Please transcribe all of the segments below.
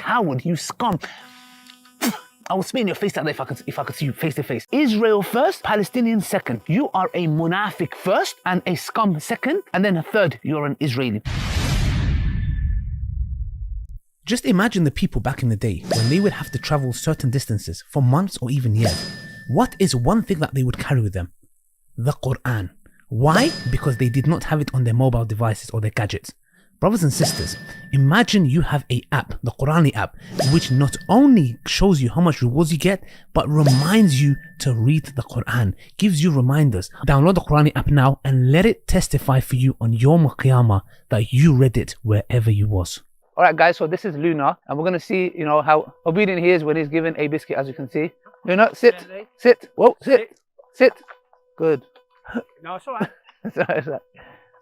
coward, you scum. I will spit in your face that day if I could see you face to face. Israel first, Palestinian second. You are a munafiq first and a scum second, and then a third, you're an Israeli. Just imagine the people back in the day when they would have to travel certain distances for months or even years. What is one thing that they would carry with them? The Quran. Why? Because they did not have it on their mobile devices or their gadgets. Brothers and sisters, imagine you have an app, the Qurani app, which not only shows you how much rewards you get, but reminds you to read the Quran, gives you reminders. Download the Qurani app now and let it testify for you on Yawm al-Qiyamah that you read it wherever you was. All right, guys, so this is Luna, and we're going to see, how obedient he is when he's given a biscuit, as you can see. Luna, sit, sit, whoa, sit. Good. No, it's all right. It's all right.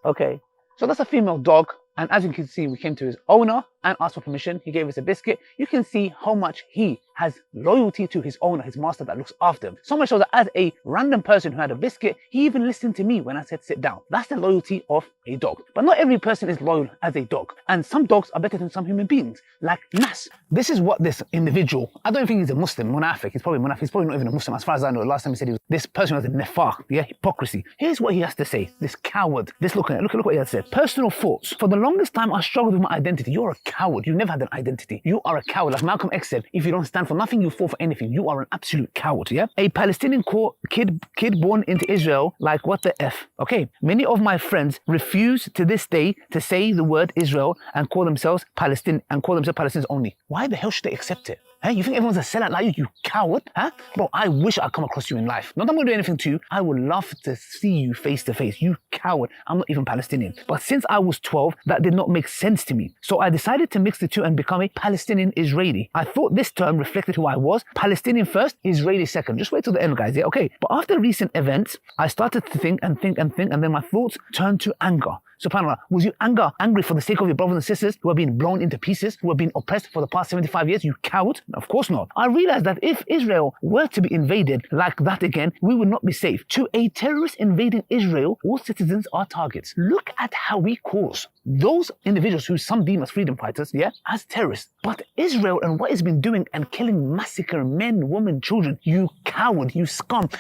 Okay, so that's a female dog. And as you can see, we came to his owner and asked for permission. He gave us a biscuit. You can see how much he has loyalty to his owner, his master that looks after him. So much so that as a random person who had a biscuit, he even listened to me when I said sit down. That's the loyalty of a dog. But not every person is loyal as a dog. And some dogs are better than some human beings, like Nas. This is what this individual, I don't think he's a Muslim, munafiq. He's probably munafiq. He's probably not even a Muslim. As far as I know, last time he said this person was a nifaq, hypocrisy. Here's what he has to say. This coward. Look what he has said. Personal thoughts. For the longest time, I struggled with my identity. You're a coward. You never had an identity. You are a coward. Like Malcolm X said, if you don't stand for nothing, you fall for anything. You are an absolute coward, yeah? A Palestinian kid born into Israel, like what the F? Okay, many of my friends refuse to this day to say the word Israel and call themselves Palestinians only. Why the hell should they accept it? Hey, you think everyone's a sellout like you coward? Huh? Bro, I wish I'd come across you in life. Not that I'm going to do anything to you. I would love to see you face to face. You coward. I'm not even Palestinian. But since I was 12, that did not make sense to me. So I decided to mix the two and become a Palestinian Israeli. I thought this term reflected who I was. Palestinian first, Israeli second. Just wait till the end, guys. Yeah, okay. But after recent events, I started to think, and then my thoughts turned to anger. SubhanAllah, was you angry for the sake of your brothers and sisters who have been blown into pieces, who have been oppressed for the past 75 years? You coward? Of course not. I realized that if Israel were to be invaded like that again, we would not be safe. To a terrorist invading Israel, all citizens are targets. Look at how we cause those individuals who some deem as freedom fighters, as terrorists. But Israel and what it's been doing and killing, massacre men, women, children, you coward, you scum.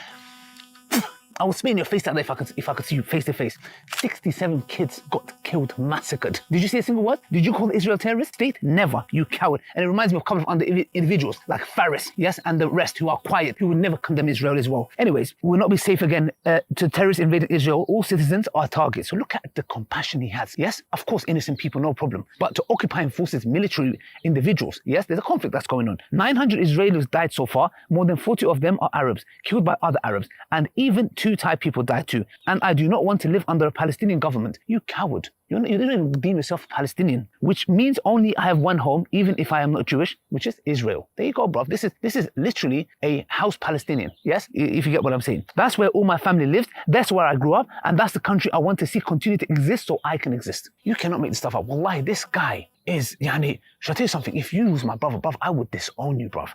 I will spit in your face that day if I could see you face to face. 67 kids got killed, massacred. Did you say a single word? Did you call Israel a terrorist state? Never, you coward. And it reminds me of a couple of other individuals like Faris, and the rest who are quiet, who would never condemn Israel as well. Anyways, we will not be safe again to terrorists invading Israel. All citizens are targets. So look at the compassion he has. Yes, of course, innocent people, no problem. But to occupying forces, military individuals, there's a conflict that's going on. 900 Israelis died so far. More than 40 of them are Arabs, killed by other Arabs. And even two Thai people died too. And I do not want to live under a Palestinian government. You coward. You don't even deem yourself Palestinian, which means only I have one home, even if I am not Jewish, which is Israel. There you go, bro. This is literally a house Palestinian. Yes, if you get what I'm saying. That's where all my family lives. That's where I grew up. And that's the country I want to see continue to exist so I can exist. You cannot make this stuff up. Wallahi, this guy is, should I tell you something? If you was my brother, I would disown you, bro.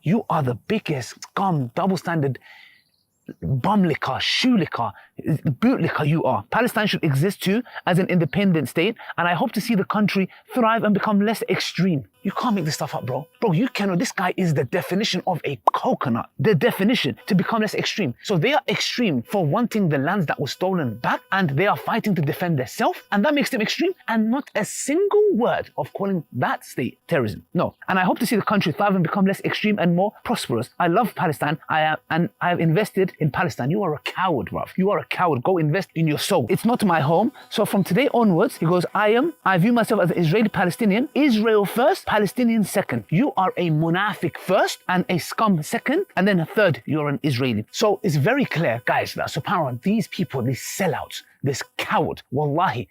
You are the biggest scum, double standard, bum licker, shoe licker, boot licker you are. Palestine should exist too as an independent state, and I hope to see the country thrive and become less extreme. You can't make this stuff up, bro. Bro, you cannot. This guy is the definition of a coconut. The definition to become less extreme. So they are extreme for wanting the lands that were stolen back, and they are fighting to defend themselves, and that makes them extreme, and not a single word of calling that state terrorism. No. And I hope to see the country thrive and become less extreme and more prosperous. I love Palestine. I have invested in Palestine. You are a coward, bruv. You are a coward. Go invest in your soul. It's not my home. So from today onwards, he goes, I view myself as an Israeli Palestinian. Israel first, Palestinian second. You are a munafiq first and a scum second, and then a third, you're an Israeli. So it's very clear, guys, that subhanAllah, these people, these sellouts, this coward, wallahi,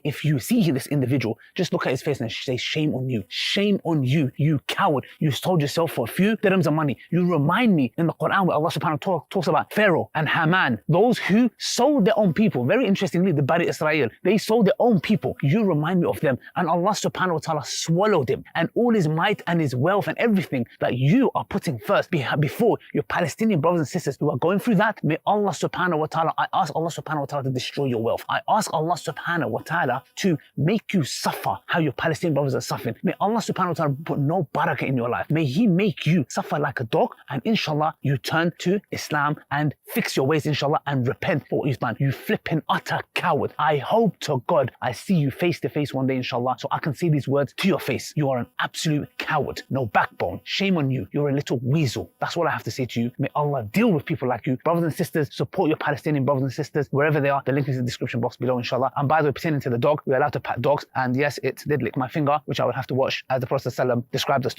if you see this individual, just look at his face and say, shame on you, you coward. You sold yourself for a few dirhams of money. You remind me in the Quran where Allah subhanahu wa ta'ala talks about Pharaoh and Haman, those who sold their own people. Very interestingly, the Bani Israel, they sold their own people. You remind me of them. And Allah subhanahu wa ta'ala swallowed him and all his might and his wealth and everything that you are putting first before your Palestinian brothers and sisters who are going through that. May Allah subhanahu wa ta'ala, I ask Allah subhanahu wa ta'ala to destroy your wealth. I ask Allah subhanahu wa ta'ala to make you suffer how your Palestinian brothers are suffering. May Allah subhanahu wa ta'ala put no barakah in your life. May He make you suffer like a dog, and inshallah you turn to Islam and fix your ways inshallah and repent for what you've done. You flipping utter coward. I hope to God I see you face to face one day inshallah, so I can say these words to your face. You are an absolute coward. No backbone. Shame on you. You're a little weasel. That's what I have to say to you. May Allah deal with people like you. Brothers and sisters, support your Palestinian brothers and sisters wherever they are. The link is in the description box below inshallah. And by the way, pertaining to the dog, we're allowed to pet dogs, and yes, it did lick my finger, which I would have to wash as the Prophet ﷺ described us to.